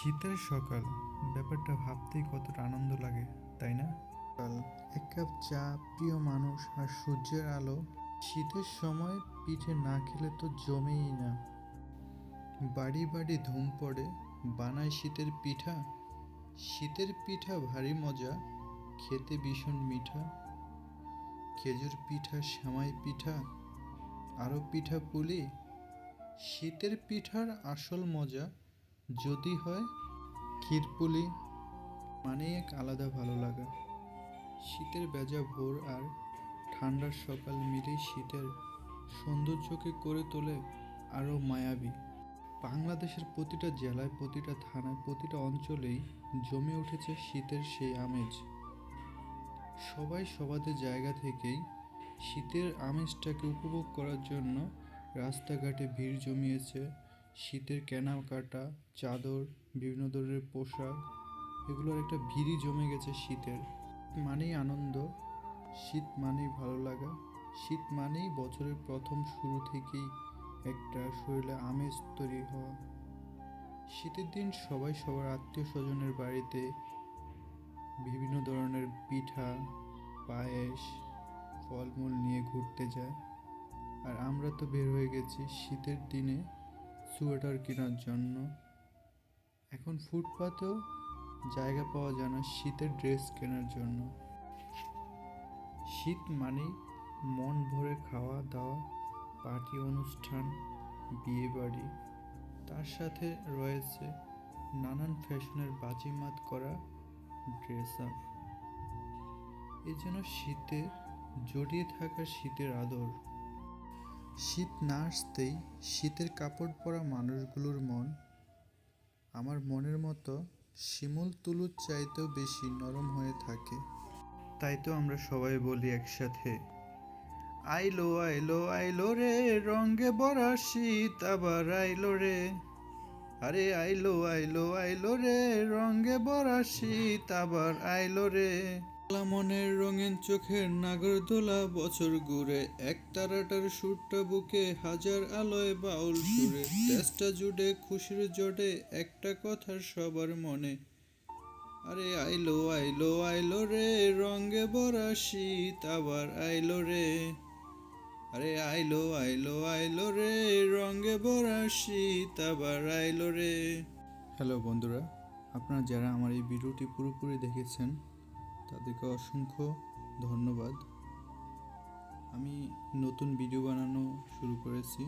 শীতের সকাল, ব্যাপারটা ভাবতেই কতটা আনন্দ লাগে, তাই না? সকাল, এক কাপ চা, প্রিয় মানুষ আর সূর্যের আলো। শীতের সময় পিঠে না খেলে তো জমেই না। বাড়ি বাড়ি ধুম পড়ে, বানায় শীতের পিঠা। শীতের পিঠা ভারী মজা, খেতে ভীষণ মিঠা। খেজুর পিঠা, সেমাই পিঠা, আরও পিঠা পুলি। শীতের পিঠার আসল মজা যদি হয় ক্ষীরপুলি, মানে এক আলাদা ভালো লাগা। শীতের ভেজা ভোর আর ঠান্ডার সকাল মিলেই শীতের সৌন্দর্যকে করে তোলে আরও মায়াবী। বাংলাদেশের প্রতিটা জেলায়, প্রতিটা থানায়, প্রতিটা অঞ্চলেই জমে উঠেছে শীতের সেই আমেজ। সবাই সবাদের জায়গা থেকেই শীতের আমেজটাকে উপভোগ করার জন্য রাস্তাঘাটে ভিড় জমিয়েছে। শীতের কেনাকাটা, চাদর, বিভিন্ন ধরনের পোশাক, এগুলোর একটা ভিড়ই জমে গেছে শীতের। মানেই আনন্দ, শীত মানেই ভালো লাগা, শীত মানেই বছরের প্রথম শুরু থেকেই একটা শরীরে আমেজ তৈরি হওয়া। শীতের দিন সবাই সবার আত্মীয় স্বজনের বাড়িতে বিভিন্ন ধরনের পিঠা, পায়েস, ফলমূল নিয়ে ঘুরতে যায়। আর আমরা তো বের হয়ে গেছি শীতের দিনে সোয়েটার কেনার জন্য। এখন ফুটপাতেও জায়গা পাওয়া যায় না শীতের ড্রেস কেনার জন্য। শীত মানেই মন ভরে খাওয়া দাওয়া, পার্টি অনুষ্ঠান, বিয়ে বাড়ি, তার সাথে রয়েছে নানান ফ্যাশনের বাজিমাত করা ড্রেস আপ। এ যেন শীতে জড়িয়ে থাকা শীতের আদর। শীত না আসতেই শীতের কাপড় পরা মানুষগুলোর মন আমার মনের মতো শিমুল তুলুর চাইতেও বেশি নরম হয়ে থাকে। তাই তো আমরা সবাই বলি একসাথে, আইলো আইলো আইলো রে রঙে ভরা শীত আবার আইলো রে। আরে আইলো আইলো আইলো রে রঙে ভরা শীত আবার আইলো রে। মনের রঙিন চোখের নাগরদোলা বছর ঘুরে, এক তারাটার সুরটা বুকে হাজার আলোয় বাউল সুরে। দেশটা জুড়ে খুশির জোড়ে একটা কথার সবার মনে, আরে আইলো আইলো আইলো রে রঙে ভরা শীত আবার আইলো রে। আরে আইলো আইলো আইলো রে রঙে ভরা শীত আবার আইলো রে। হ্যালো বন্ধুরা, আপনারা যারা আমার এই ভিডিওটি পুরোপুরি দেখেছেন তাদেরকে অসংখ্য ধন্যবাদ। আমি নতুন ভিডিও বানানো শুরু করেছি,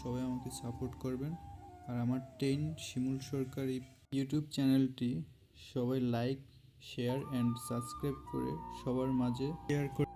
সবাই আমাকে সাপোর্ট করবেন। আর আমার 10 শিমুল সরকারি ইউটিউব চ্যানেলটি সবাই লাইক, শেয়ার অ্যান্ড সাবস্ক্রাইব করে সবার মাঝে শেয়ার করে